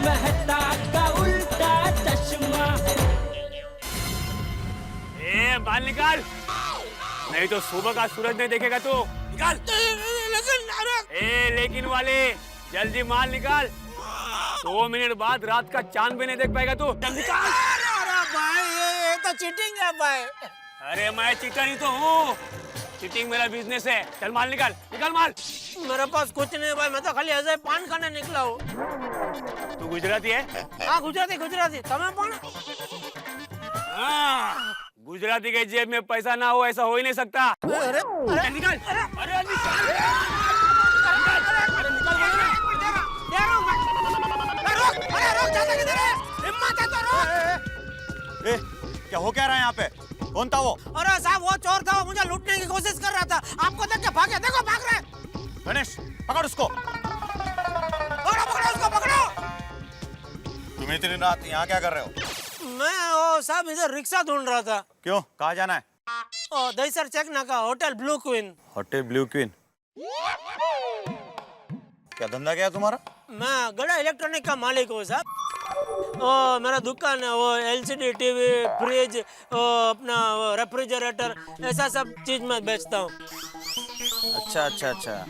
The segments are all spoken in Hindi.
मेहता का उल्टा चश्मा। माल निकाल, नहीं तो सुबह का सूरज नहीं देखेगा तू। निकाल। लेकिन वाले जल्दी माल निकाल, 2 मिनट बाद रात का चांद भी नहीं देख पाएगा तू। जल्दी निकाल। अरे भाई ये तो चीटिंग है भाई। अरे मैं चीटर ही तो हूँ, चीटिंग मेरा बिजनेस है। चल माल निकाल, निकाल माल। मेरे पास कुछ नहीं भाई, मैं तो खाली ऐसे पान खाने निकला हूँ। तू गुजराती है? हाँ गुजराती गुजराती। तमें पण? हाँ, गुजराती के जेब में पैसा ना हो ऐसा हो ही नहीं सकता। अरे अरे निकाल। अरे निकाल। क्या हो क्या रहा है यहाँ पे? कौन था वो? अरे साहब वो चोर था, वो मुझे लूटने की कोशिश कर रहा था। आपको देख के भागे, देखो भाग रहे हैं। गणेश पकड़ उसको। पकड़ो पकड़ो उसको पकड़ो। तुम इतनी रात यहाँ क्या कर रहे हो? मैं वो साहब इधर रिक्शा ढूंढ रहा था। क्यों, कहाँ जाना है? ओ दहीसर चेक ना का hotel blue queen. Hotel blue queen? क्या धंधा क्या है तुम्हारा? मैं गड़ा इलेक्ट्रॉनिक का मालिक हूँ साहब। ओ मेरा दुकान है, वो एलसीडी टीवी फ्रिज, अपना रेफ्रिजरेटर, ऐसा सब चीज मैं बेचता हूँ। अच्छा अच्छा अच्छा,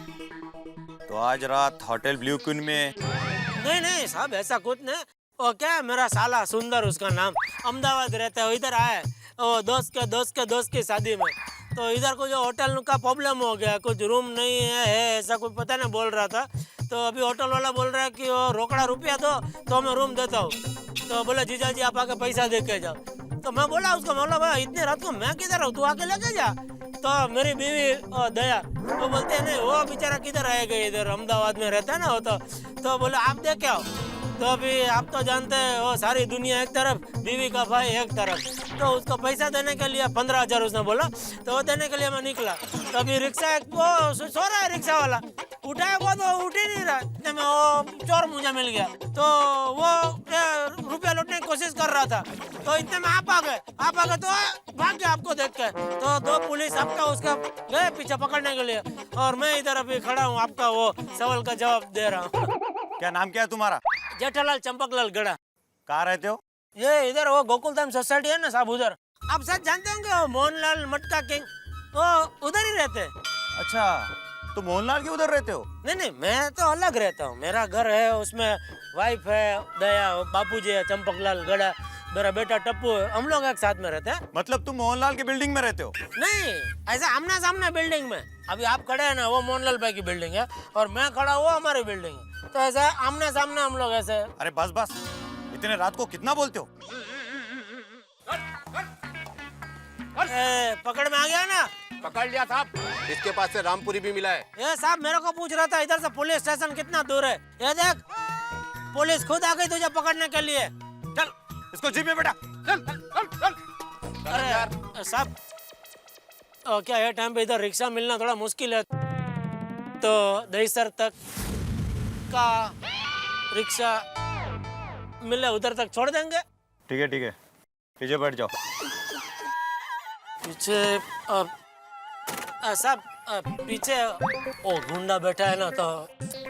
तो आज रात होटल ब्लू क्वीन में? नहीं नहीं साहब ऐसा कुछ नहीं। ओ क्या मेरा साला सुंदर, उसका नाम, अहमदाबाद रहता है, इधर आया ओ दोस्त की शादी में। तो इधर को जो होटल का प्रॉब्लम हो गया, कुछ रूम नहीं है ऐसा कुछ पता नहीं बोल रहा था। तो अभी होटल वाला बोल रहा है कि वो रोकड़ा रुपया दो तो मैं रूम देता हूँ। तो बोला जीजा जी आप आके पैसा दे के जाओ। तो मैं बोला उसको, बोला भाई इतनी रात को मैं किधर हूँ, तू आके लेके जा। तो मेरी बीवी दया वो बोलते हैं नहीं वो बेचारा किधर आएगा, इधर अहमदाबाद में रहता है ना वो। तो बोले आप देख आओ। तो अभी आप तो जानते हैं वो सारी दुनिया एक तरफ, बीवी का भाई एक तरफ। तो उसको पैसा देने के लिए 15,000 उसने बोला, तो वो देने के लिए मैं निकला। तो अभी रिक्शा वो सो रहा है, रिक्शा वाला उठाया वो तो उठ ही नहीं रहा। इतने में वो चोर मुझे मिल गया। तो वो रुपया लूटने की कोशिश कर रहा था। तो इतने में आप आ गए तो भाग गया आपको देख के। तो 2 पुलिस आपका उसका गए पीछे पकड़ने के लिए, और मैं इधर अभी खड़ा हूँ आपका वो सवाल का जवाब दे रहा हूँ। क्या नाम क्या है तुम्हारा? जेठालाल चंपकलाल गड़ा। कहाँ रहते हो? ये इधर वो गोकुलधाम सोसाइटी है ना साहब, उधर। आप सब जानते होंगे वो मोहनलाल मटका किंग, वो उधर ही रहते। अच्छा, तो मोहनलाल के उधर रहते हो? नहीं नहीं मैं तो अलग रहता हूँ, मेरा घर है उसमें वाइफ है दया, बापूजी है चंपकलाल गड़ा, मेरा बेटा टप्पू है, हम लोग एक साथ में रहते हैं। मतलब तुम मोहनलाल की बिल्डिंग में रहते हो? नहीं ऐसा आमने सामने बिल्डिंग में। अभी आप खड़े हैं ना वो मोहनलाल भाई की बिल्डिंग है, और मैं खड़ा वो हमारी बिल्डिंग है। तो ऐसा आमने सामने हम लोग ऐसे। अरे बस बस, इतने रात को कितना बोलते हो? पकड़ में आ गया ना? पकड़ लिया साहब, इसके पास से रामपुरी भी मिला है। ये साहब मेरे को पूछ रहा था इधर से पुलिस स्टेशन कितना दूर है। ये देख पुलिस खुद आ गई तुझे पकड़ने के लिए। चल इसको जीप में बैठा। चल चल चल। अरे साहब क्या ये टाइम पे इधर रिक्शा मिलना थोड़ा मुश्किल है, तो दहीसर तक का रिक्शा मिले उधर तक छोड़ देंगे। ठीक है, पीछे बैठ जाओ। पीछे साहब पीछे ओ गुंडा बैठा है ना, तो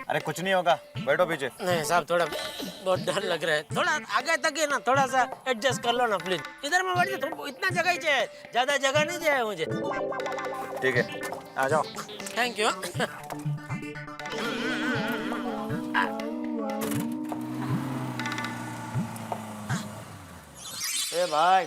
अरे कुछ नहीं होगा, बैठो पीछे। नहीं साहब थोड़ा बहुत डर लग रहा है, थोड़ा आगे तक है ना, थोड़ा सा एडजस्ट कर लो ना प्लीज। इधर में बैठ जाओ, इतना जगह ही चाहिए, ज्यादा जगह नहीं चाहिए मुझे। ठीक है आ जाओ। Thank you. ए भाई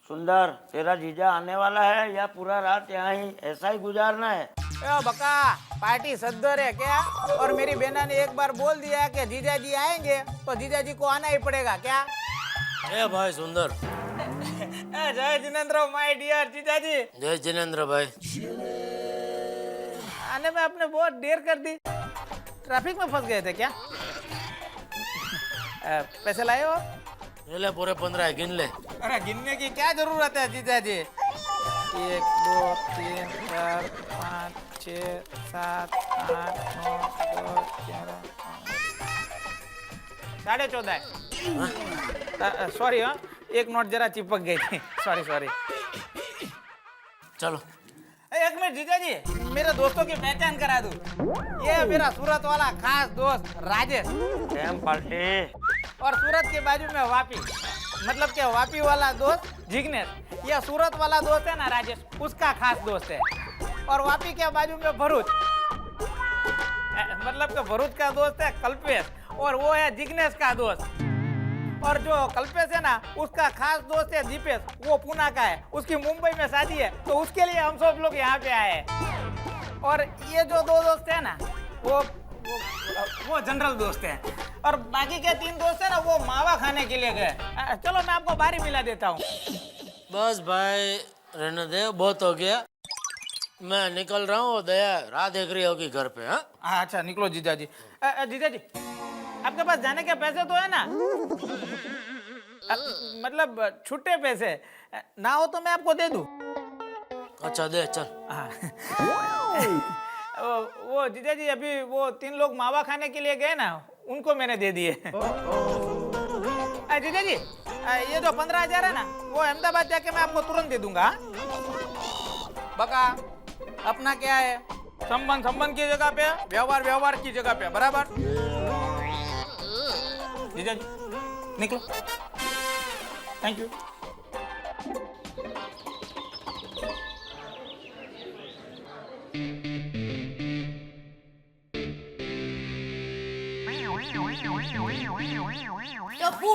सुंदर, तेरा जीजा आने वाला है या पूरा रात यहाँ ही ऐसा ही गुजारना है? ओ बका पार्टी सद्दर है क्या? और मेरी बहना ने एक बार बोल दिया कि जीजा जी आएंगे तो जीजा जी को आना ही पड़ेगा क्या? ए भाई सुंदर। जय जिनेंद्र माय डियर जीजा जी। जय जिनेंद्र भाई। आने में आपने बहुत देर कर दी, ट्रैफिक में फंस गए थे क्या? पैसे लाए हो? ले पूरे 15 गिन ले। अरे गिनने की क्या जरूरत है जीजा जी? 1 2 3 4 5 6 7 8 9 10 11 14.5। सॉरी हाँ, एक नोट जरा चिपक गई थी, सॉरी। चलो एक मिनट जीजा जी, मेरे दोस्तों की पहचान करा दूं। ये मेरा सूरत वाला खास दोस्त राजेश। पार्टी और सूरत के बाजू में वापी, मतलब कि वापी वाला दोस्त जिग्नेश, ये सूरत वाला दोस्त है ना राजेश, उसका खास दोस्त है। और वापी के बाजू में भरूच, मतलब कि भरूच का दोस्त है कल्पेश, और वो है जिग्नेश का दोस्त। और जो कल्पेश है ना, उसका खास दोस्त है दीपेश, वो पूना का है, उसकी मुंबई में शादी है, तो उसके लिए हम सब लोग यहाँ पे आए हैं। और ये जो दो दोस्त है ना, वो जनरल दोस्त हैं, और बाकी के 3 दोस्त है ना, वो मावा खाने के लिए गए। चलो मैं आपको बारी मिला देता हूँ। बस भाई रहने दे, बहुत हो गया, मैं निकल रहा हूँ। दया राह देख रही होगी घर पे। हाँ अच्छा निकलो जीजा जी। जीजा जी, आपके पास जाने के पैसे तो है ना? मतलब छुट्टे पैसे ना हो तो मैं आपको दे दूँ। अच्छा दे चल। वो जीजा जी, अभी वो 3 लोग मावा खाने के लिए गए ना, उनको मैंने दे दिए। जीजा जी, ये जो 15,000 है ना, वो अहमदाबाद जाके मैं आपको तुरंत दे दूंगा। बका अपना क्या है, संबंध की जगह पे, व्यवहार की जगह पे, बराबर? जीजा जी निकलो, थैंक यू। टप्पू,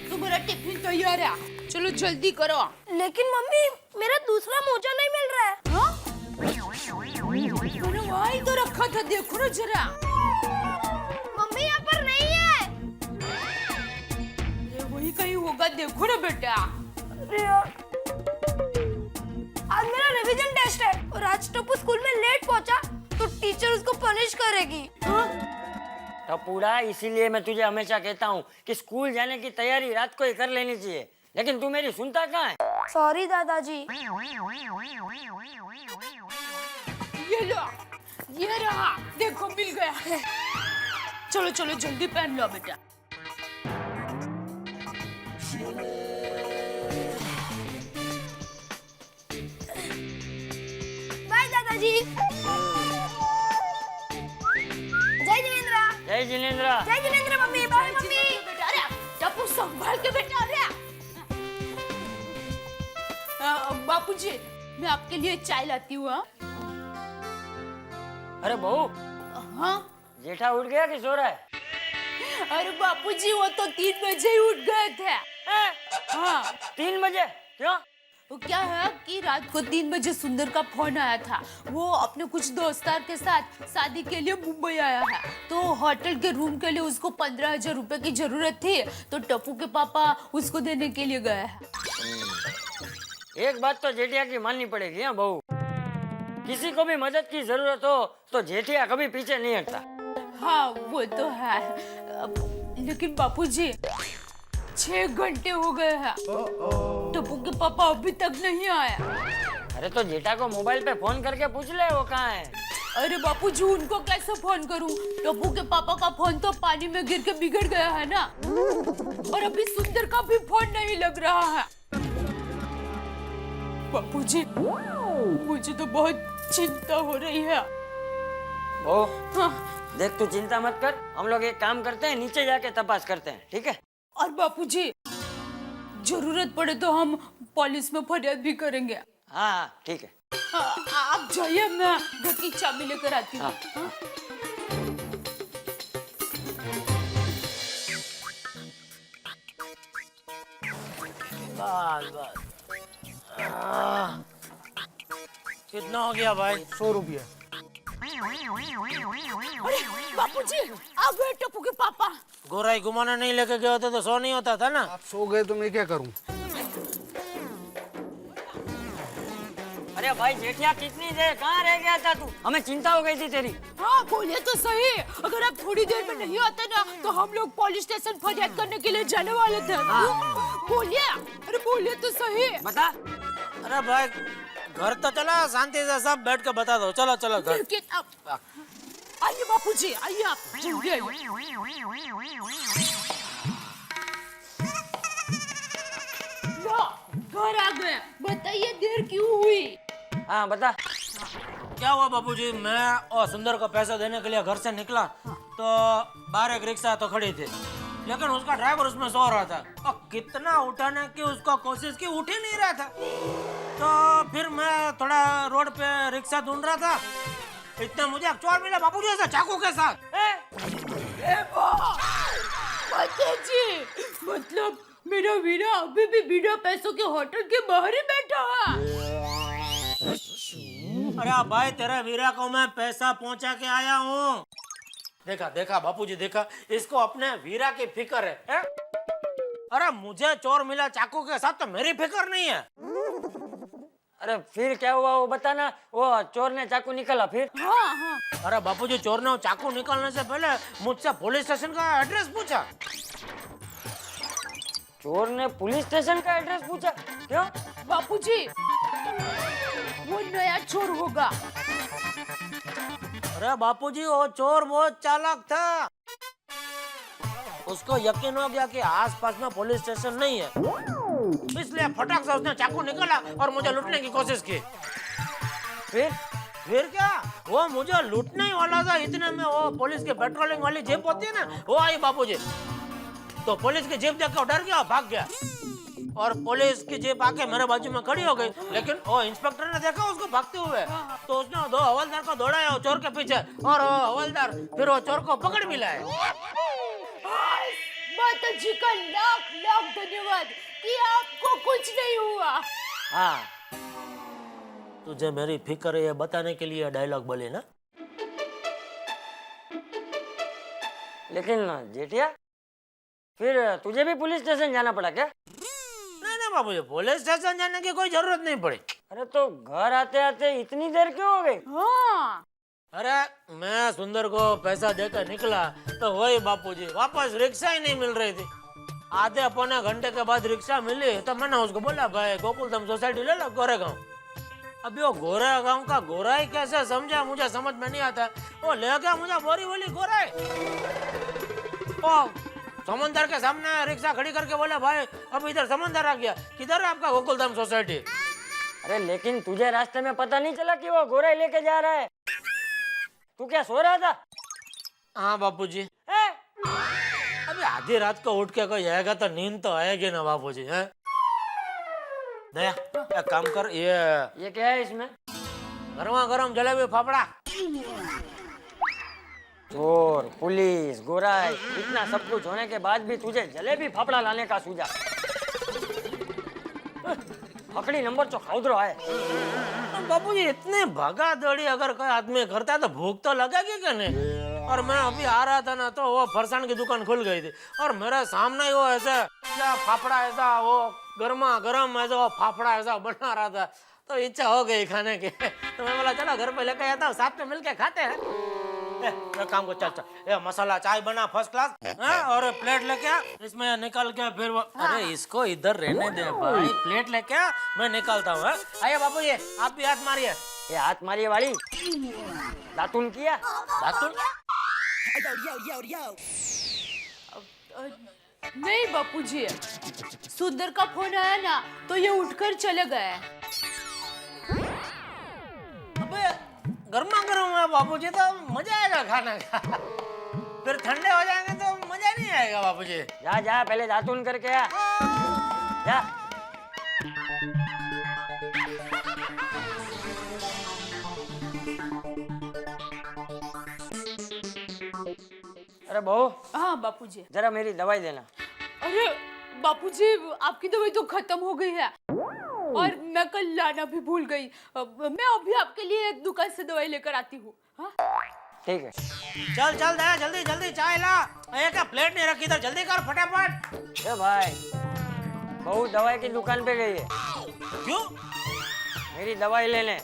तुम्हारा टिफिन तैयार है, चलो जल्दी करो। लेकिन मम्मी मेरा दूसरा मोजा नहीं मिल रहा है। हाँ? मैंने वहीं तो रखा था, देखो ना जरा। मम्मी यहाँ पर नहीं है। ये वही कहीं होगा, देखो ना बेटा। अरे यार, आज मेरा रिवीजन टेस्ट है और आज टप्पू स्कूल में लेट पहुंचा तो टीचर उसको पनिश करेगी। टपूड़ा, इसीलिए मैं तुझे हमेशा कहता हूँ कि स्कूल जाने की तैयारी रात को ही कर लेनी चाहिए, लेकिन तू मेरी सुनता कहाँ है? सॉरी दादाजी। ये लो, ये रहा, देखो मिल गया है। चलो चलो जल्दी पहन लो बेटा। बाय दादाजी। जय जिनेंद्र। जय जिनेंद्र। जय जिनेंद्र मम्मी। Bye mummy. बेटा अरे टप्पू संभाल के बेटा। अरे बापूजी, मैं आपके लिए चाय लाती हूँ। अरे बहू, हाँ? जेठा उठ गया कि सो रहा है? अरे बापूजी, वो तो 3 बजे ही उठ गए थे। हाँ। 3 बजे? क्यों? वो क्या है कि रात को 3 बजे सुंदर का फोन आया था। वो अपने कुछ दोस्तार के साथ शादी के लिए मुंबई आया है, तो होटल के रूम के लिए उसको 15,000 रुपए की जरूरत थी, तो टप्पू के पापा उसको देने के लिए गए हैं। एक बात तो जेठिया की माननी पड़ेगी। हाँ बहू, किसी को भी मदद की जरूरत हो तो जेठिया कभी पीछे नहीं हटता। हाँ वो तो है, लेकिन बापूजी 6 घंटे हो गए हैं, टप्पू के पापा अभी तक नहीं आए। अरे तो जेठा को मोबाइल पे फोन करके पूछ ले वो कहाँ है। अरे बापूजी, उनको कैसे फोन करूं? टप्पू के पापा का फोन तो पानी में गिर के बिगड़ गया है ना, और अभी सुंदर का भी फोन नहीं लग रहा है। बापूजी, मुझे तो बहुत चिंता हो रही है। ओ, हाँ। देख तू चिंता मत कर, हम लोग एक काम करते हैं, नीचे जाके तपास करते हैं, ठीक है? और बापूजी, जरूरत पड़े तो हम पुलिस में फरियाद भी करेंगे। हाँ ठीक है। हाँ, आप जाइए, मैं घर की चाबी लेकर आती हूँ। हाँ। बस बस। कितना हो गया भाई? 100 रुपया। बापूजी, आ गए टप्पू के पापा। गोराई घुमाने नहीं लेके गए होते तो सो नहीं होता था ना। आप सो गए तो मैं क्या करूं? अरे भाई जेठिया, कितनी देर कहाँ रह गया था तू? हमें चिंता हो गई थी तेरी। हाँ बोलिए तो सही, अगर आप थोड़ी देर में नहीं आते ना तो हम लोग पुलिस स्टेशन फरियाद करने के लिए जाने वाले थे। बोलिए, अरे बोलिए तो सही। बता। अरे भाई घर तो चला, शांति से सब बैठ के बता दो। चलो चलो घर। आइए बापूजी, आइए आप जल्दी आइए। घर आ गए, बताइए देर क्यों हुई? हाँ बता। क्या हुआ बापूजी? मैं और सुंदर को पैसा देने के लिए घर से निकला तो बाहर एक रिक्शा तो खड़ी थी, लेकिन उसका ड्राइवर उसमें सो रहा था और कितना उठाने की उसको कोशिश की, उठ ही नहीं रहा था। तो फिर मैं थोड़ा रोड पे रिक्शा ढूंढ रहा था, इतना मुझे एक चोर मिला बापूजी ऐसा चाकू के साथ। जी मतलब मेरा वीरा अभी भी बिना पैसों के होटल के बाहर ही बैठा है। अरे भाई तेरे वीरा को मैं पैसा पहुंचा के आया हूँ। देखा देखा बापूजी देखा, इसको अपने वीरा की फिक्र है? अरे मुझे चोर मिला चाकू के साथ तो मेरी फिक्र नहीं है। अरे फिर क्या हुआ वो बताना। वो चोर ने चाकू निकाला फिर? हाँ हाँ। अरे बापूजी चोर ने चाकू निकालने से पहले मुझसे पुलिस स्टेशन का एड्रेस पूछा। चोर ने पुलिस स्टेशन का एड्रेस पूछा? क्यों? बापूजी वो नया चोर होगा। अरे बापूजी वो चोर बहुत चालाक था, उसको यकीन हो गया कि आसपास में पुलिस स्टेशन नहीं है, इसलिए फटाक से उसने चाकू निकाला और मुझे लूटने की कोशिश की। फिर क्या, वो मुझे लूटने ही वाला था, इतने में वो पुलिस की पेट्रोलिंग वाली जीप होती है ना, वो आई बापूजी। तो पुलिस की जीप देखकर डर गया, भाग गया और पुलिस की जीप आके मेरे बाजू में खड़ी हो गई। लेकिन वो इंस्पेक्टर ने देखा उसको भागते हुए, तो उसने 2 हवलदार को दौड़ाया वो चोर के पीछे, और वो हवलदार फिर वो चोर को पकड़ भी लाए। माताजी का लाख लाख धन्यवाद कि आपको कुछ नहीं हुआ। हाँ, तुझे मेरी फिक्र है ये बताने के लिए डायलॉग बोले ना। लेकिन जेठिया फिर तुझे भी पुलिस स्टेशन जाना पड़ा क्या? नहीं बाबूजी, पुलिस स्टेशन जाने की कोई जरूरत नहीं पड़ी। अरे तो घर आते आते इतनी देर क्यों हो गई? हाँ। अरे मैं सुंदर को पैसा देकर निकला तो वही बापूजी वापस रिक्शा ही नहीं मिल रही थी। आधे पौने घंटे के बाद रिक्शा मिली तो मैंने उसको बोला भाई गोकुलधाम सोसाइटी ले लो गोरेगांव। अभी वो गोरेगांव का गोराई कैसे समझा मुझे समझ में नहीं आता। वो ले गया मुझे बोरी बोली गोराई, समंदर के सामने रिक्शा खड़ी करके बोला भाई अब इधर समंदर आ गया, किधर है आपका गोकुलधाम सोसाइटी? अरे लेकिन तुझे रास्ते में पता नहीं चला कि वो गोराई लेके जा रहा है? तू क्या सो रहा था? हाँ बापूजी। अभी आधी रात को उठ के कोई आएगा तो नींद तो आएगी ना बापूजी। है दया एक काम कर, ये क्या है इसमें? गरमा गरम जलेबी फाफड़ा। चोर पुलिस गोराई इतना सब कुछ होने के बाद भी तुझे जलेबी फाफड़ा लाने का सूझा? पकड़ी नंबर चो खाउदरो है। बापूजी इतने भागा दौड़ी अगर कोई आदमी करता है तो भूख तो लगेगी क्या नहीं। और मैं अभी आ रहा था ना तो वो फरसान की दुकान खुल गई थी और मेरे सामने ही वो ऐसा फाफड़ा ऐसा वो गर्मा गर्म ऐसा वो फाफड़ा ऐसा बना रहा था, तो इच्छा हो गई खाने की। तो मैं बोला चलो घर पे लेके आता हूँ, साथ में मिलके खाते हैं। एक काम को चल चल, ये मसाला चाय बना फर्स्ट क्लास, और प्लेट लेके आ, इसमें निकल के फिर वो अरे इसको इधर रहने दे भाई, प्लेट लेके आ, मैं निकालता हूँ। आइए बापू ये आप भी हाथ मारिए। ये हाथ मारिए वाली दातुन किया? दातुन? नहीं बापूजी, सुंदर का फोन आया ना तो ये उठकर चले गए। अबे गर्मा गर्म है बापूजी, तो मजा आएगा खाने का। फिर ठंडे हो जाएंगे तो मजा नहीं आएगा बापूजी। जा जा पहले दातुन करके आ जा। अरे बहू। हाँ बापूजी। जरा मेरी दवाई देना। अरे बापूजी आपकी दवाई तो खत्म हो गई है और मैं कल लाना भी भूल गई। मैं अभी आपके लिए एक दुकान से दवाई लेकर आती हूँ। हाँ? ठीक है। चल चल दया जल्दी जल्दी चाय ला। एक प्लेट नहीं रखी इधर, जल्दी कर फटाफट। ए भाई बहू दवाई की दुकान पे गई है। क्यों? मेरी दवाई लेने।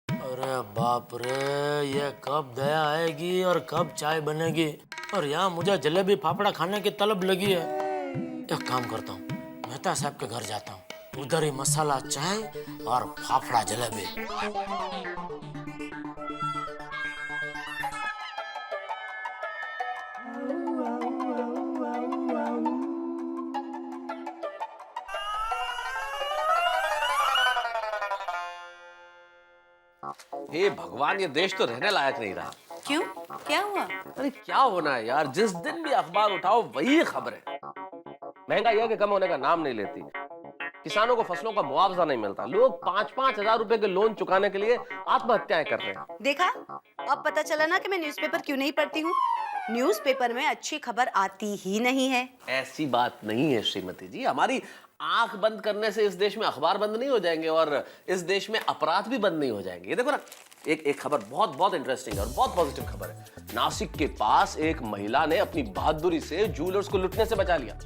अरे बाप रे, ये कब दया आएगी और कब चाय बनेगी, और यहाँ मुझे जलेबी फाफड़ा खाने की तलब लगी है। एक काम करता हूँ, मेहता साहब के घर जाता हूँ, उधर ही मसाला चाय और फाफड़ा जलेबी। हे भगवान, ये देश तो रहने लायक नहीं रहा। क्यों? क्या हुआ? अरे क्या होना है यार, जिस दिन भी अखबार उठाओ वही खबर है। महंगाई है कि कम होने का नाम नहीं लेती। किसानों को फसलों का मुआवजा नहीं मिलता। लोग 5-5 हजार रुपए के लोन चुकाने के लिए आत्महत्याएं कर रहे हैं। देखा, अब पता चला ना कि मैं न्यूज़पेपर क्यों नहीं पढ़ती हूँ। न्यूज़पेपर में अच्छी खबर आती ही नहीं है। ऐसी बात नहीं है श्रीमती जी, हमारी आंख बंद करने से इस देश में अखबार बंद नहीं हो जाएंगे और इस देश में अपराध भी बंद नहीं हो जाएंगे। ये देखो ना, एक खबर बहुत बहुत इंटरेस्टिंग है और बहुत पॉजिटिव खबर है। नासिक के पास एक महिला ने अपनी बहादुरी से ज्वेलर्स को लुटने से बचा लिया।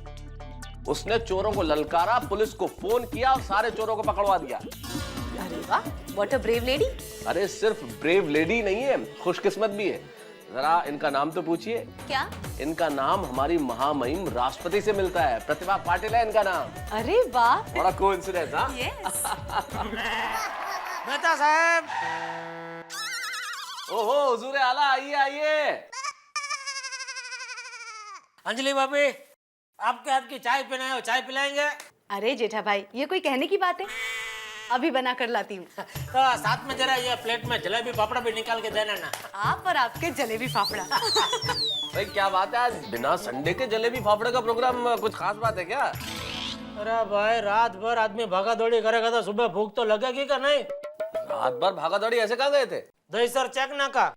उसने चोरों को ललकारा, पुलिस को फोन किया और सारे चोरों को पकड़वा दिया। अरे वाह, व्हाट अ ब्रेव लेडी। अरे सिर्फ ब्रेव लेडी नहीं है, खुशकिस्मत भी है। जरा इनका नाम तो पूछिए। क्या? इनका नाम हमारी महामहिम राष्ट्रपति से मिलता है। प्रतिभा पाटिल है इनका नाम। अरे वाह, बड़ा कोइंसिडेंस। हाँ, यस। मेहता साहब, ओहो हुजूर आला, आइए आइए। अंजलि भाभी, आपके हाथ की चाय पीना है, चाय पिलाएंगे? अरे जेठा भाई, ये कोई कहने की बात है? अभी बना कर लाती हूँ। तो साथ में जरा ये प्लेट में जलेबी पापड़ा भी निकाल के देना ना। आप और आपके जलेबी फाफड़ा। भाई क्या बात है, आज बिना संडे के जलेबी फाफड़े का प्रोग्राम, कुछ खास बात है क्या? अरे भाई, रात भर आदमी भागा दौड़ी करेगा तो सुबह भूख तो लगेगी का नहीं? रात भर भागा दौड़ी ऐसे कहाँ गए थे? दहीसर चेकना का।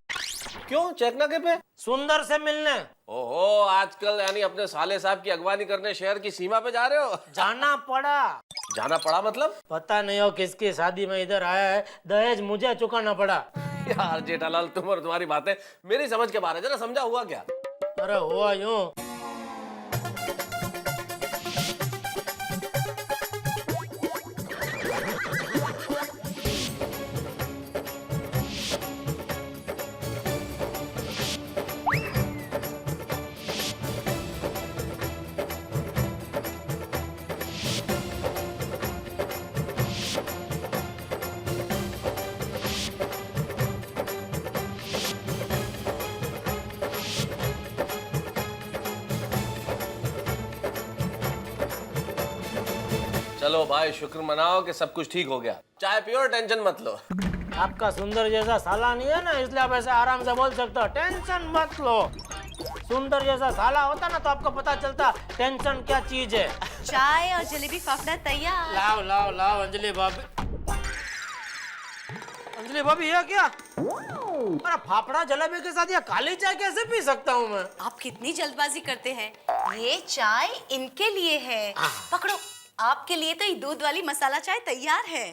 क्यों चेकना के पे? सुंदर से मिलने। ओहो, आजकल यानी अपने साले साहब की अगवानी करने शहर की सीमा पे जा रहे हो? जाना पड़ा। जाना पड़ा मतलब? पता नहीं हो किसकी शादी में इधर आया है, दहेज मुझे चुकाना पड़ा। यार जेठालाल, तुम और तुम्हारी बातें मेरी समझ के बाहर है। जरा समझा हुआ क्या? अरे हुआ यूं, चलो भाई, शुक्र मनाओ कि सब कुछ ठीक हो गया। चाय पियो और टेंशन मत लो। आपका सुंदर जैसा साला नहीं है ना, इसलिए आप ऐसे आराम से बोल सकते हो, टेंशन मत लो। सुंदर जैसा साला होता ना तो आपको पता चलता टेंशन क्या चीज है। चाय और जलेबी फाफड़ा तैयार। लाओ लाओ लाओ अंजलि भाभी। अंजलि भाभी, ये क्या? अरे फाफड़ा जलेबी के साथ ये काली चाय कैसे पी सकता हूँ मैं? आप कितनी जल्दबाजी करते हैं। ये चाय इनके लिए है। पकड़ो, आपके लिए तो ये दूध वाली मसाला चाय तैयार है।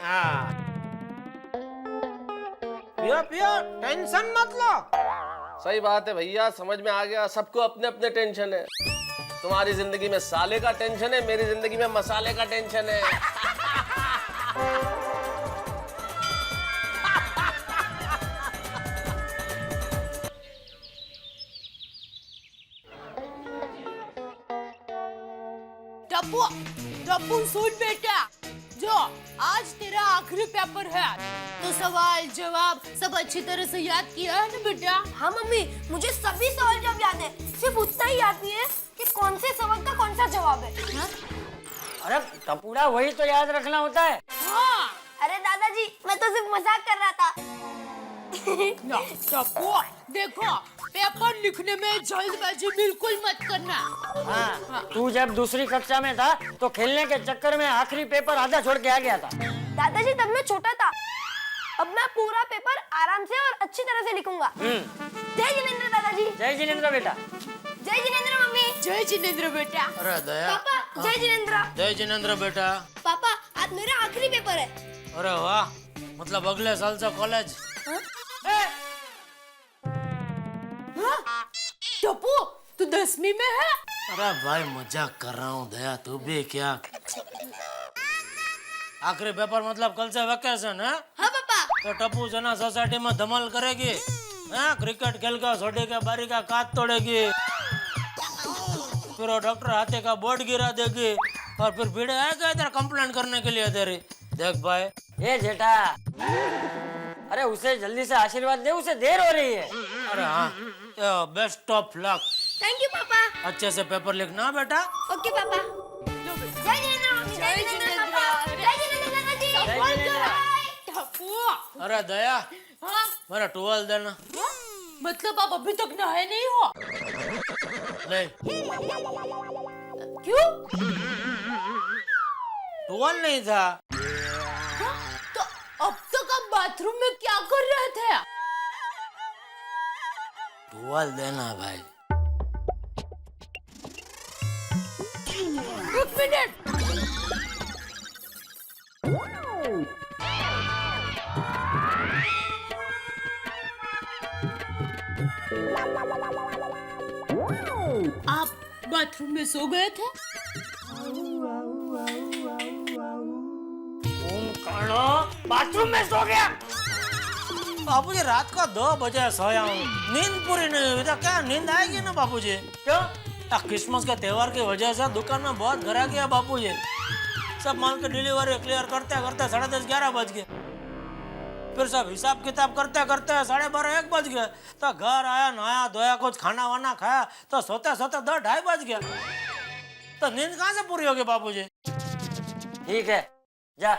पियो पियो, टेंशन मत लो। सही बात है भैया, समझ में आ गया। सबको अपने अपने टेंशन है। तुम्हारी जिंदगी में साले का टेंशन है, मेरी जिंदगी में मसाले का टेंशन है। टप्पू, टप्पू सुन बेटा, जो आज तेरा आखिरी पेपर है तो सवाल जवाब सब अच्छी तरह से याद किया है ना बेटा? हाँ मम्मी, मुझे सभी सवाल जवाब याद है, सिर्फ उतना ही याद नहीं है कि कौन से सवाल का कौन सा जवाब है। हाँ? अरे टपूड़ा, वही तो याद रखना होता है। हाँ। अरे दादाजी, मैं तो सिर्फ मजाक कर रहा था। टप्पू, देखो, पेपर लिखने में जल्दबाजी बिल्कुल मत करना। हाँ, तू जब दूसरी कक्षा में था तो खेलने के चक्कर में आखिरी पेपर आधा छोड़ के आ गया था। दादाजी, तब मैं छोटा था, अब मैं पूरा पेपर आराम से और अच्छी तरह से लिखूंगा। जय जिनेंद्र दादाजी। जय जिनेंद्र बेटा। जय जिनेंद्र मम्मी। जय जिनेंद्र बेटा। अरे दया। पापा, जय जिनेंद्र। जय जिनेंद्र बेटा। पापा, आज मेरा आखिरी पेपर है। अरे वाह, मतलब अगले साल से कॉलेज। टप्पू, तू 10वीं में है? अरे भाई मजाक कर रहा हूँ दया, तू भी क्या? आखिरी पेपर मतलब कल से वैकेशन है? हाँ पापा। तो टप्पू जना सोसाइटी में धमाल करेगी, हाँ? क्रिकेट खेल का सोडे का बारी का काट तोड़ेगी, फिर वो डॉक्टर हाथे का बोर्ड गिरा देगी और फिर भीड़ आएगा इधर कंप्लेंट करने के लिए तेरी। देख भाई, ये जेठा, अरे उसे जल्दी से आशीर्वाद दे, उसे देर हो रही है। अरे हाँ, best of luck. Thank you पापा। अच्छे से पेपर लिखना बेटा। ओके पापा। जय जिनेंद्र मम्मी। जय जिनेंद्र पापा। जय जिनेंद्र दादाजी। टप्पू। अरे दया, हाँ? मेरा टुवेल देना। मतलब आप अभी तक नहाए नहीं हो? नहीं, क्यों? टॉवल नहीं था। हाँ? तो अब तक आप बाथरूम में क्या कर रहे थे? टॉवल देना भाई। एक मिनट। आप बाथरूम में सो गए थे? बाथरूम में सो गया। बापूजी रात को 2 बजे सोया हूँ, नींद पूरी नहीं हुई। तो क्या नींद आएगी ना बापूजी? क्यों? क्रिसमस के त्योहार की वजह से दुकान में बहुत ग्राहक है बापूजी। सब माल की डिलीवरी क्लियर करते करते 10:30-11 बज गए। फिर सब हिसाब किताब करते करते 12:30-1 बज गए। तो घर आया, नहाया धोया, कुछ खाना वाना खाया, तो सोते सोते 2-2:30 बज गया। तो नींद कहाँ से पूरी होगी बापूजी? ठीक है, जा।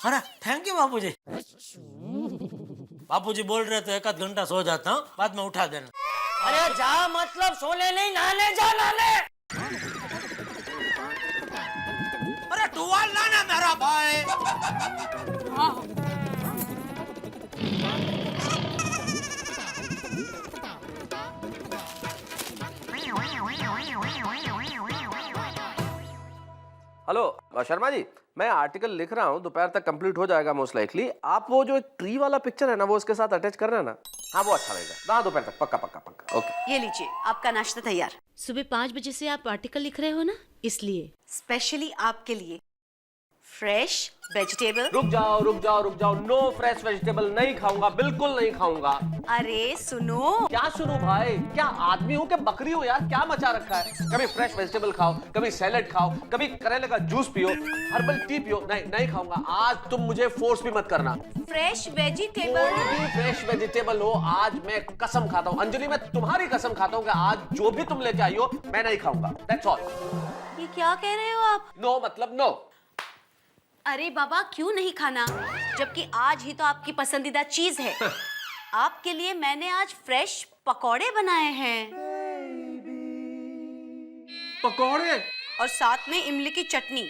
अरे थैंक यू बापूजी। बापूजी बोल रहे थे 1 आध घंटा सो जाता हूँ, बाद में उठा देना। अरे जा मतलब सोने नहीं, नहाने जा, नहाने। अरे टॉवल लाना मेरा भाई। हेलो शर्मा जी, मैं आर्टिकल लिख रहा हूँ, दोपहर तक कंप्लीट हो जाएगा मोस्ट लाइकली। आप वो जो एक ट्री वाला पिक्चर है ना, वो उसके साथ अटैच कर रहे हैं ना? हाँ वो अच्छा रहेगा। हाँ दोपहर तक पक्का पक्का पक्का। ओके, ये लीजिए आपका नाश्ता तैयार। सुबह 5 बजे से आप आर्टिकल लिख रहे हो ना, इसलिए स्पेशली आपके लिए फ्रेश वेजिटेबल। रुक जाओ रुक जाओ रुक जाओ, नो फ्रेश वेजिटेबल नहीं खाऊंगा, बिल्कुल नहीं खाऊंगा। अरे सुनो। क्या सुनो भाई, क्या आदमी हो क्या बकरी हो यार? क्या मचा रखा है? कभी फ्रेश वेजिटेबल खाओ, कभी सैलेड खाओ, कभी करेले का जूस पियो, हर्बल टी पियो। नहीं नहीं खाऊंगा आज। तुम मुझे फोर्स भी मत करना। फ्रेश वेजिटेबल, कोई भी फ्रेश वेजिटेबल हो, आज मैं कसम खाता हूँ अंजलि, मैं तुम्हारी कसम खाता हूँ कि आज जो भी तुम लेके आई हो मैं नहीं खाऊंगा। That's all. ये क्या कह रहे हो आप? नो मतलब नो। अरे बाबा क्यों नहीं खाना, जबकि आज ही तो आपकी पसंदीदा चीज है। आपके लिए मैंने आज फ्रेश पकौड़े बनाए हैं। पकौड़े? और साथ में इमली की चटनी।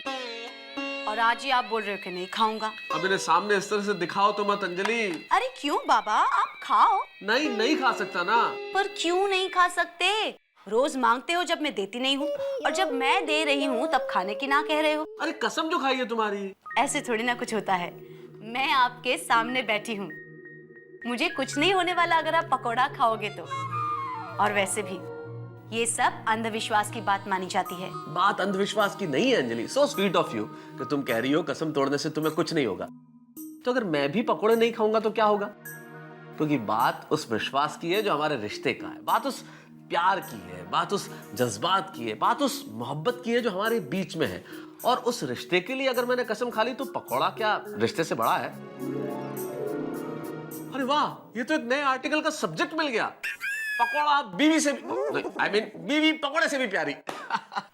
और आज ही आप बोल रहे हो कि नहीं खाऊंगा। अब इन्हें सामने इस तरह से दिखाओ तो मत अंजलि। अरे क्यों बाबा, आप खाओ। नहीं नहीं खा सकता ना। पर क्यों नहीं खा सकते? रोज मांगते हो जब मैं देती नहीं हूँ, और जब मैं दे रही हूँ तब खाने की ना कह रहे हो। अरे कसम जो खाई है तुम्हारी। ऐसे थोड़ी ना कुछ होता है। मैं आपके सामने बैठी हूँ, मुझे कुछ नहीं होने वाला अगर आप पकौड़ा खाओगे तो। और वैसे भी ये सब अंधविश्वास की बात मानी जाती है। बात अंधविश्वास की नहीं है Anjali. So sweet of you कि तुम कह रही हो कसम तोड़ने से तुम्हें कुछ नहीं होगा। तो अगर मैं भी पकौड़े नहीं खाऊंगा तो क्या होगा? क्योंकि बात उस विश्वास की है जो हमारे रिश्ते का है, बात उस प्यार की है, बात उस जज्बात की है, बात उस मोहब्बत की है जो हमारे बीच में है। और उस रिश्ते के लिए अगर मैंने कसम खा ली तो पकौड़ा क्या रिश्ते से बड़ा है? अरे वाह, ये तो एक नए आर्टिकल का सब्जेक्ट मिल गया। पकौड़ा बीवी से भी, आई मीन बीवी पकौड़े से भी प्यारी।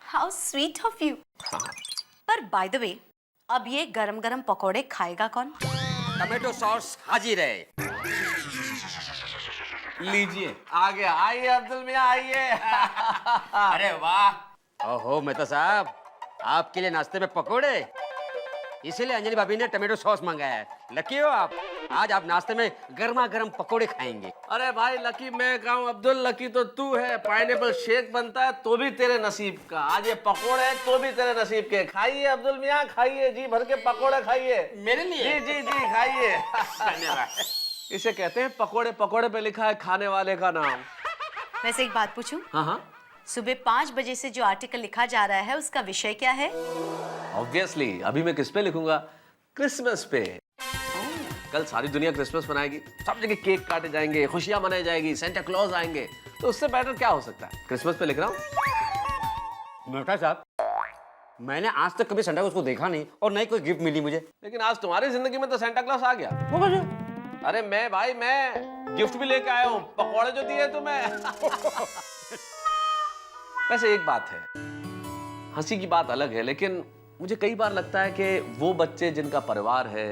How sweet of you. पर बाय द वे, अब ये गरम गरम पकौड़े खाएगा कौन? टमेटो सॉस हाजिर है। लीजिए आ गया। आइए अब्दुल मियां आइए। अरे वाह, ओहो मेहता साहब, आपके लिए नाश्ते में पकोड़े, इसीलिए अंजलि भाभी ने टमेटो सॉस मंगाया है। लकी हो आप, आज आप नाश्ते में गर्मा गर्म पकोड़े खाएंगे। अरे भाई लकी मैं कहूँ अब्दुल, लकी तो तू है। पाइनएप्पल शेक बनता है तो भी तेरे नसीब का, आज ये पकोड़े हैं तो भी तेरे नसीब के। खाइए अब्दुल मियां खाइए, जी भर के पकोड़े खाइए। मेरे लिए? जी जी जी खाइए। धन्यवाद। इसे कहते हैं पकोड़े। पकोड़े पे लिखा है खाने वाले का नाम। वैसे एक बात पूछूं? हाँ हाँ। सुबह 5 बजे से जो आर्टिकल लिखा जा रहा है उसका विषय क्या है? ऑब्वियसली अभी मैं किस पे लिखूंगा? क्रिसमस पे। कल सारी दुनिया क्रिसमस मनाएगी, सब जगह केक काटे जाएंगे, खुशियां मनाई जाएगी, सेंटा क्लॉज आएंगे, तो उससे बेटर क्या हो सकता है? क्रिसमस पे लिख रहा हूँ। मेहता साहब, मैंने आज तक कभी सेंटा क्लॉज को देखा नहीं और नहीं कोई गिफ्ट मिली मुझे। लेकिन आज तुम्हारी जिंदगी में तो सेंटा क्लॉज आ गया। अरे मैं भाई मैं गिफ्ट भी लेके आया हूँ, पकौड़े जो दिए तुम्हें। वैसे एक बात है, हंसी की बात अलग है, लेकिन मुझे कई बार लगता है कि वो बच्चे जिनका परिवार है,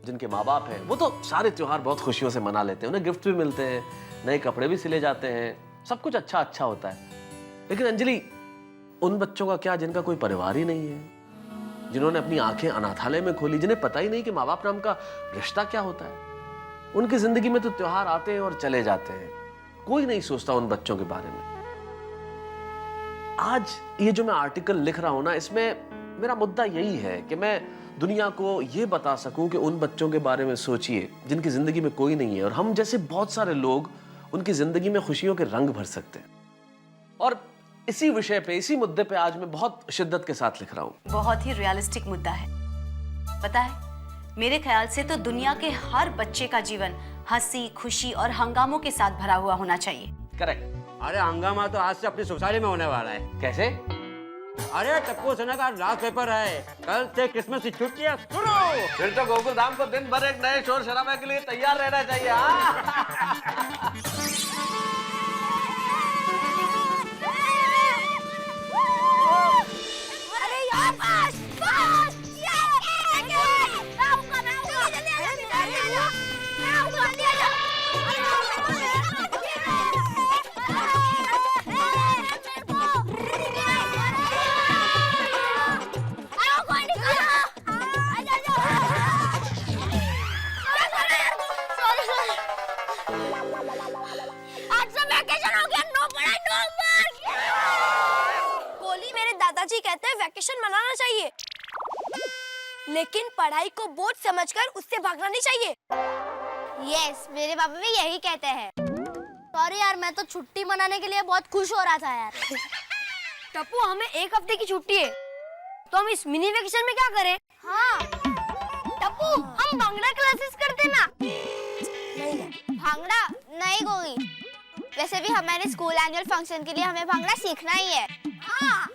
जिनके माँ बाप हैं, वो तो सारे त्योहार बहुत खुशियों से मना लेते हैं, उन्हें गिफ्ट भी मिलते हैं, नए कपड़े भी सिले जाते हैं, सब कुछ अच्छा अच्छा होता है। लेकिन अंजलि, उन बच्चों का क्या जिनका कोई परिवार ही नहीं है, जिन्होंने अपनी आंखें अनाथालय में खोली, जिन्हें पता ही नहीं कि माँ बाप नाम का रिश्ता क्या होता है। उनकी जिंदगी में तो त्योहार आते हैं और चले जाते हैं, कोई नहीं सोचता उन बच्चों के बारे में। आज ये जो मैं आर्टिकल लिख रहा हूं ना, इसमें मेरा मुद्दा यही है कि मैं दुनिया को ये बता सकूं कि उन बच्चों के बारे में सोचिए जिनकी जिंदगी में कोई नहीं है, और हम जैसे बहुत सारे लोग उनकी जिंदगी में खुशियों के रंग भर सकते हैं। और इसी विषय पे, इसी मुद्दे पे आज मैं बहुत शिद्दत के साथ लिख रहा हूं। बहुत ही रियलिस्टिक मुद्दा है। पता है, मेरे ख्याल से तो दुनिया के हर बच्चे का जीवन हंसी, खुशी और हंगामों के साथ भरा हुआ होना चाहिए। करेक्ट। अरे हंगामा तो आज से अपनी सोसाइटी में होने वाला है। कैसे? अरे टप्पू सेना का लास्ट पेपर है, कल से क्रिसमस की छुट्टियां शुरू। फिर तो गोकुल धाम को दिन भर एक नए शोर शराबे के लिए तैयार रहना चाहिए। अरे यार बस बस दादाजी कहते हैं वैकेशन मनाना चाहिए, लेकिन पढ़ाई को बोझ समझकर उससे भागना नहीं चाहिए। यस, मेरे पापा भी यही कहते हैं। सॉरी यार, मैं तो छुट्टी मनाने के लिए बहुत खुश हो रहा था यार। टप्पू, हमें एक हफ्ते की छुट्टी है, तो हम इस मिनी वेकेशन में क्या करें? हाँ टप्पू, हम भांगड़ा क्लासेस करते ना। नहीं भांगड़ा नहीं गोगी, वैसे भी हमारे स्कूल एनुअल फंक्शन के लिए हमें भांगड़ा सीखना ही है। हाँ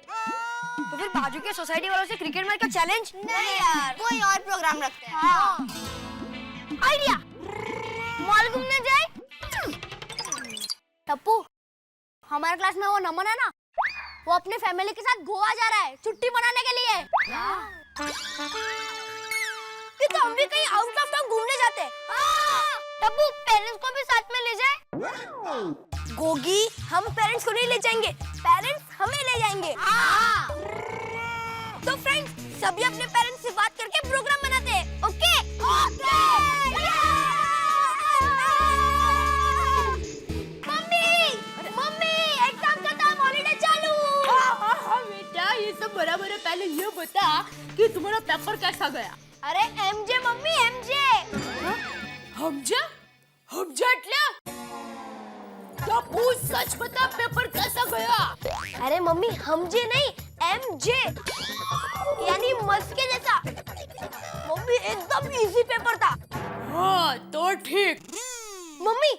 तो फिर बाजू के सोसाइटी वालों से क्रिकेट मैच का चैलेंज? नहीं यार, कोई और प्रोग्राम रखते हैं। हाँ। आइडिया, मॉल घूमने जाए। टप्पू, हमारे क्लास में वो नमन है ना, वो अपने फैमिली के साथ गोवा जा रहा है छुट्टी मनाने के लिए। तो हम भी कहीं आउट ऑफ टाउन घूमने जाते हैं। टप्पू, पेरेंट्स को भी साथ में ले जाए। गोगी, हम पेरेंट्स को नहीं ले जाएंगे, पेरेंट्स हमें ले जाएंगे। तो फ्रेंड्स, सभी अपने पेरेंट्स से बात करके प्रोग्राम बनाते हैं। ओके? मम्मी, एग्जाम खत्म, हॉलिडे चालू। हाँ बेटा, ये सब बराबर है। पहले ये बता कि तुम्हारा पेपर कैसा गया? अरे MJ mummy, MJ. Hamza? Hamza એટલે? तो पूछ, सच बता, पेपर कैसा गया? अरे मम्मी, हमजे नहीं, एमजे, यानी मस्त के जैसा। मम्मी, एकदम इजी पेपर था। हाँ तो ठीक। मम्मी,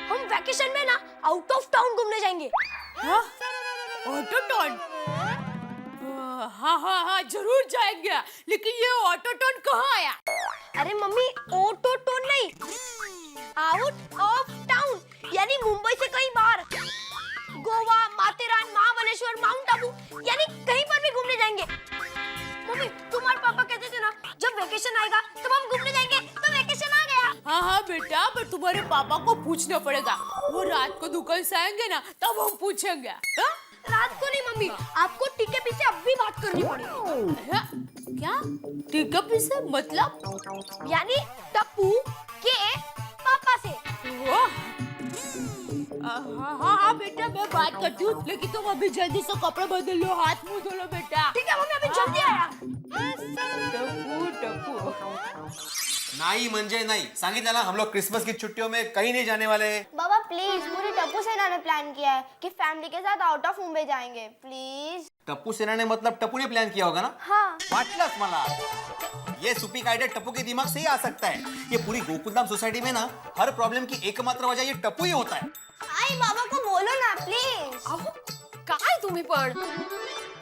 हम वैकेशन में ना आउट ऑफ टाउन घूमने जाएंगे। हाँ? Out of town? हाँ जरूर जाएंगे, लेकिन ये ऑटो टोन कहाँ आया? अरे मम्मी, ऑटो टोन नहीं, आउट ऑफ टाउन, यानी मुंबई से कहीं बाहर। गोवा, माथेरान, महाबलेश्वर, माउंट आबू, यानी कहीं पर भी घूमने जाएंगे। मम्मी, तुम्हारे पापा कहते थे ना, जब वेकेशन आएगा तब हम घूमने जाएंगे, तो वेकेशन आ गया। हाँ बेटा, पर तुम्हारे पापा को पूछना पड़ेगा। वो रात को दुकान से आएंगे ना, तब हम पूछेंगे। हा? रात को नहीं मम्मी, आपको टीके पीछे अब भी बात करनी पड़ेगी। क्या? टीके पीछे मतलब? यानी टप्पू के पापा से। हाँ बेटा, मैं बात करती हूँ, लेकिन तुम अभी जल्दी से कपड़े बदल लो, हाथ मुंह धो लो बेटा। ठीक है मम्मी, अभी जल्दी आया। नहीं म्हणजे नहीं, सांगितलं ना, हम लोग क्रिसमस की छुट्टियों में कहीं नहीं जाने वाले हैं। बाबा प्लीज, पूरी टप्पू सेना ने प्लान किया है कि फैमिली के साथ आउट ऑफ मुंबई जाएंगे, प्लीज। टप्पू सेना ने मतलब टप्पू ने प्लान किया होगा ना? हाँ। वाटलंच मला, ये सुपी का आइडिया टप्पू के दिमाग से ही आ सकता है। ये पूरी गोकुलधाम सोसाइटी में ना हर प्रॉब्लम की एकमात्र वजह ये टप्पू ही होता है। आई बाबा को बोलो ना प्लीज। कहाँ है तुम्ही पण?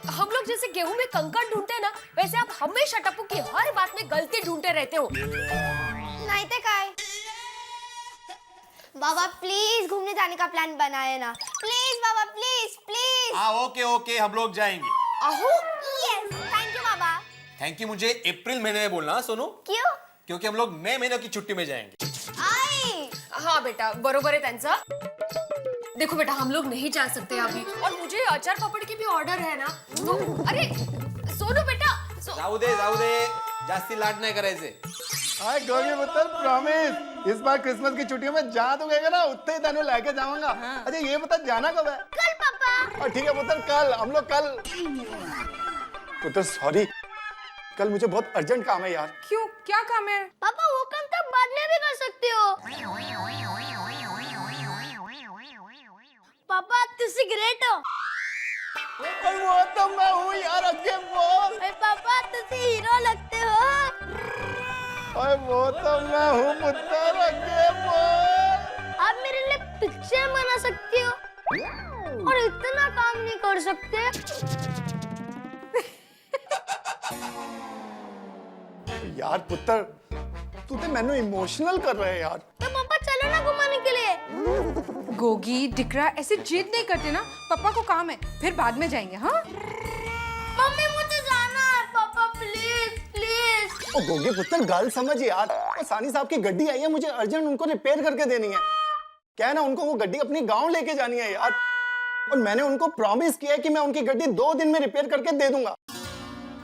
हम लोग जैसे गेहूं में कंकड़ ढूंढते हैं ना, वैसे आप हमेशा टप्पू की हर बात में गलती ढूंढते रहते हो। नहीं तो काय? बाबा प्लीज घूमने जाने का प्लान बनाए ना, प्लीज बाबा, प्लीज प्लीज। हाँ ओके ओके, हम लोग जाएंगे। आहो yes, thank you Baba. Thank you मुझे अप्रैल महीने में बोलना सोनू। क्यों? क्योंकि हम लोग मई महीने की छुट्टी में जाएंगे। आई हाँ बेटा बरोबर है त्यांचा. देखो बेटा हम लोग नहीं जा सकते अभी और मुझे अचार पापड़ की भी ऑर्डर है ना. तो अरे सोनू बेटा जाऊ दे जास्ती लाड नाही करायचे. हाय गोगी पुत्र प्रॉमिस इस बार क्रिसमस की छुट्टियों में जहाँ तू कहेगा ना उतने ही तेनू लेके जाऊंगा. अच्छा ये बता जाना कब है? कल पापा. और ठीक है पुत्र कल हम लोग कल. पुत्र सॉरी कल मुझे बहुत अर्जेंट काम है यार. क्यों क्या काम है? पापा वो काम तो बाद में भी कर सकते हो. पापा तुसी ग्रेट हो. वो तो मैं हूँ यार अगे बोल. पापा तुसी हीरो लगते हो. ओए वो तो मैं हूँ पुत्र अगे बोल. आप मेरे लिए पिक्चर बना सकते हो और इतना काम नहीं कर सकते. यार पुत्र तू तो मैंने इमोशनल कर रहा है यार. तो पापा चलो ना घुमाने के लिए. गोगी डिकरा ऐसे जिद नहीं करते ना. पापा को काम है फिर बाद में जाएंगे. हाँ मम्मी मुझे जाना है. पापा प्लीज प्लीज. ओ गोगी पुत्र गल समझ यार. वो सानी साहब की गड्डी आई है मुझे अर्जेंट उनको रिपेयर करके देनी है. क्या है ना उनको वो गड्डी अपनी गांव लेके जानी है यार. और मैंने उनको प्रॉमिस किया है कि मैं उनकी गड्डी 2 दिन में रिपेयर करके दे दूंगा.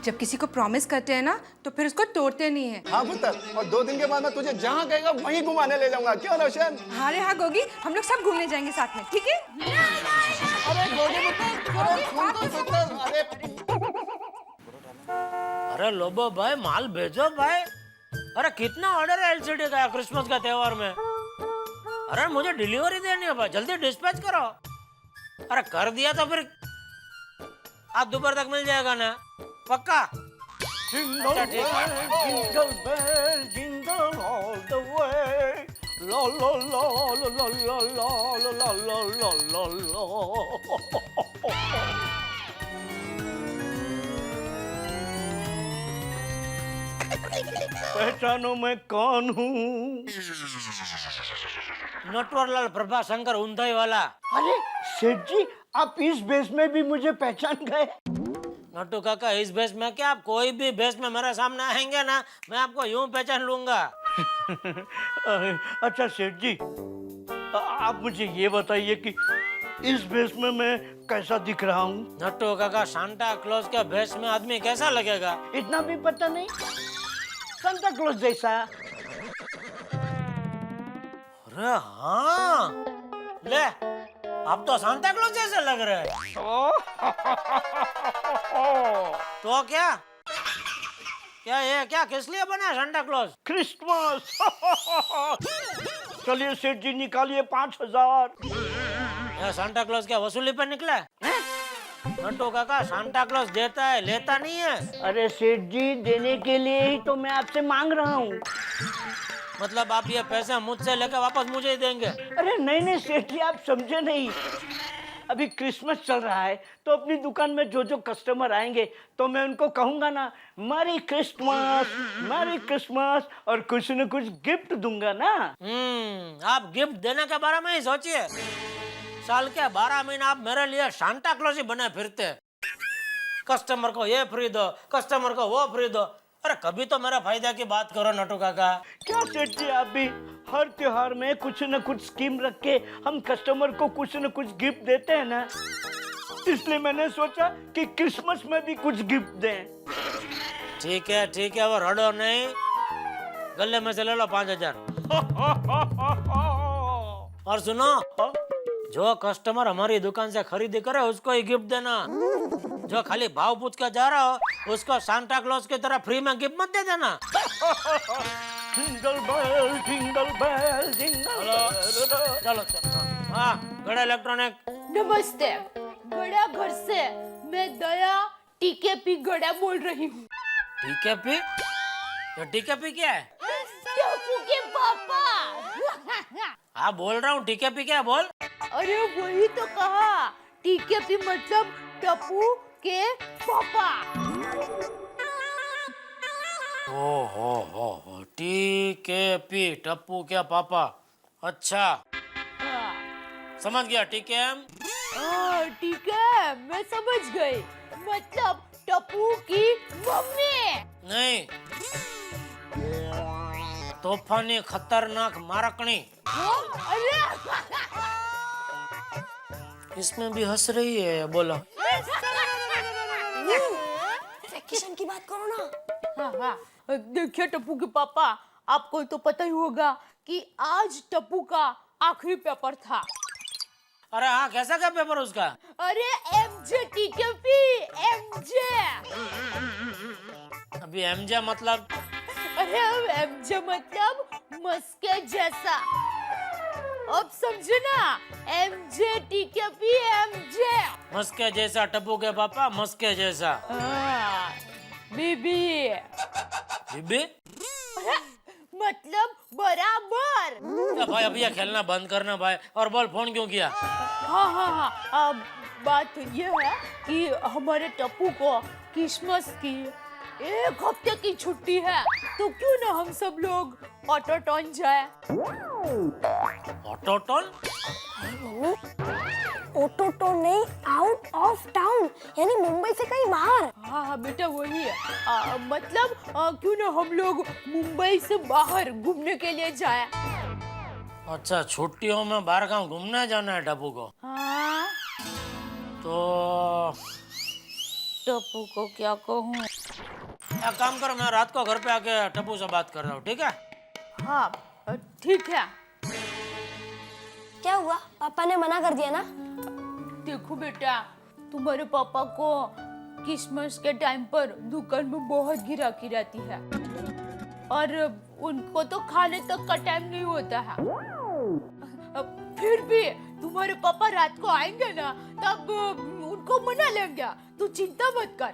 जब किसी को प्रॉमिस करते हैं ना तो फिर उसको तोड़ते नहीं है. हाँ पुत्र और 2 दिन के बाद मैं तुझे जहाँ कहेगा वहीं घुमाने ले जाऊंगा. क्यों रोशन? हाँ रे हाँ गोगी हम लोग सब घूमने जाएंगे साथ में. ठीक है. अरे गोगी पुत्र अरे सुन तो पुत्र. अरे लोबो भाई माल भेजो भाई. अरे कितना ऑर्डर है एलसीडी का क्रिसमस का त्योहार में. अरे मुझे डिलीवरी देनी है भाई जल्दी डिस्पैच करो. अरे कर दिया तो फिर आज दोपहर तक मिल जाएगा ना पक्का. अच्छा, ठीक है. Jingle bell, jingle all the way. La la la la la la la la la la la. पहचानो मैं कौन हूँ. नटवरलाल प्रभा शंकर उंधाई वाला. अरे सेठ जी आप इस बेस में भी मुझे पहचान गए. नट्टू काका इस भेष में क्या आप कोई भी भेष में मेरे सामने आएंगे ना मैं आपको यूं पहचान लूंगा. अच्छा सेठ जी आप मुझे ये बताइए कि इस भेष में मैं कैसा दिख रहा हूँ? नट्टू काका सांता क्लॉज के भेष में आदमी कैसा लगेगा? इतना भी पता नहीं. सांता क्लॉज जैसा. अरे हाँ ले आप तो सांता क्लॉज जैसे लग रहे हैं. तो क्या क्या ये क्या किस लिए बना है सांता क्लॉज? क्रिसमस. चलिए सेठ जी निकालिए 5000. ये सांता क्लॉज क्या वसूली पे निकला है? नट्टू काका सांता क्लॉज देता है लेता नहीं है. अरे सेठ जी देने के लिए ही तो मैं आपसे मांग रहा हूँ. मतलब आप ये पैसे मुझसे लेकर वापस मुझे ही देंगे? अरे नहीं सेठ जी आप समझे नहीं. अभी क्रिसमस चल रहा है तो अपनी दुकान में जो जो कस्टमर आएंगे तो मैं उनको कहूंगा ना मैरी क्रिसमस और कुछ न कुछ गिफ्ट दूंगा ना. आप गिफ्ट देने के बारे में ही सोचिए. साल के 12 महीने आप मेरे लिए सांता क्लॉज ही बने फिरते. कस्टमर को ये फ्री दो कस्टमर को वो फ्री दो. अरे कभी तो मेरा फायदा की बात करो नट्टू काका. क्या सेठ जी आप भी हर त्योहार में कुछ न कुछ स्कीम रख के हम कस्टमर को कुछ न कुछ गिफ्ट देते हैं ना. इसलिए मैंने सोचा कि क्रिसमस में भी कुछ गिफ्ट दें. ठीक है वो रड़ो नहीं. गले में से ले लो 5000. और सुनो जो कस्टमर हमारी दुकान से खरीदी करे उसको ही गिफ्ट देना. जो खाली भाव पूछ कर जा रहा हो उसको सांता क्लॉज की तरह फ्री में गिफ्ट मत दे देना. Jingle bell jingle bell jingle. चलो हाँ गड़ा इलेक्ट्रॉनिक. नमस्ते गड़ा घर से मैं दया टीकेपी गड़ा बोल रही हूँ. टीकेपी? ये टीकेपी क्या है? टप्पू के पापा. हाँ बोल रहा हूँ टीकेपी क्या बोल. अरे वही तो कहा टीकेपी मतलब टप्पू के पापा. हो टीकेपी टप्पू के पापा. अच्छा समझ गया टीकेम. ठीक है मैं समझ गई. मतलब टप्पू की मम्मी. नहीं तोफानी खतरनाक मारकनी। अरे इसमें भी हंस रही है, बोलो। वैकेशन की बात करो ना। हाँ हाँ, देखिए टप्पू के पापा, आपको तो पता ही होगा कि आज टप्पू का आखिरी पेपर था। अरे हाँ, कैसा क्या पेपर उसका? अरे एमजे टीकेपी, एमजे। अभी एमजे मतलब? अरे एमजे मतलब मस्के जैसा। अब समझे ना, एमजे टीकेपी, एमजे। मस्के जैसा टप्पू के पापा, मस्के जैसा। बीबी। बीबी? मतलब बराबर। भाई अभी ये खेलना बंद करना भाई, और बोल फोन क्यों किया? हाँ हाँ हाँ, बात ये है कि हमारे टप्पू को क्रिसमस की 1 हफ्ते की छुट्टी है, तो क्यों ना हम सब लोग ऑटोटोन जाए। ऑटोटोन? ऑटोटोन नहीं, आउट ऑफ टाउन, यानी मुंबई से कहीं बाहर। हाँ हाँ बेटा, वही है। मतलब क्यों ना हम लोग मुंबई से बाहर घूमने के लिए जाए। अच्छा, छुट्टियों में बाहर कहाँ घूमने जाना है टप्पू को? हाँ, तो टप्पू को क्या कहूँ? एक काम करो, मैं रात को घर पे आके टप्पू से बात कर रहा हूँ, ठीक है? हाँ ठीक है। क्या हुआ, पापा ने मना कर दिया ना? देखो बेटा, तुम्हारे पापा को क्रिसमस के टाइम पर दुकान में बहुत गिराकी रहती है, और उनको तो खाने तक का टाइम नहीं होता है। फिर भी तुम्हारे पापा रात को आएंगे ना, तब उनको मना लेंगे, तू चिंता मत कर।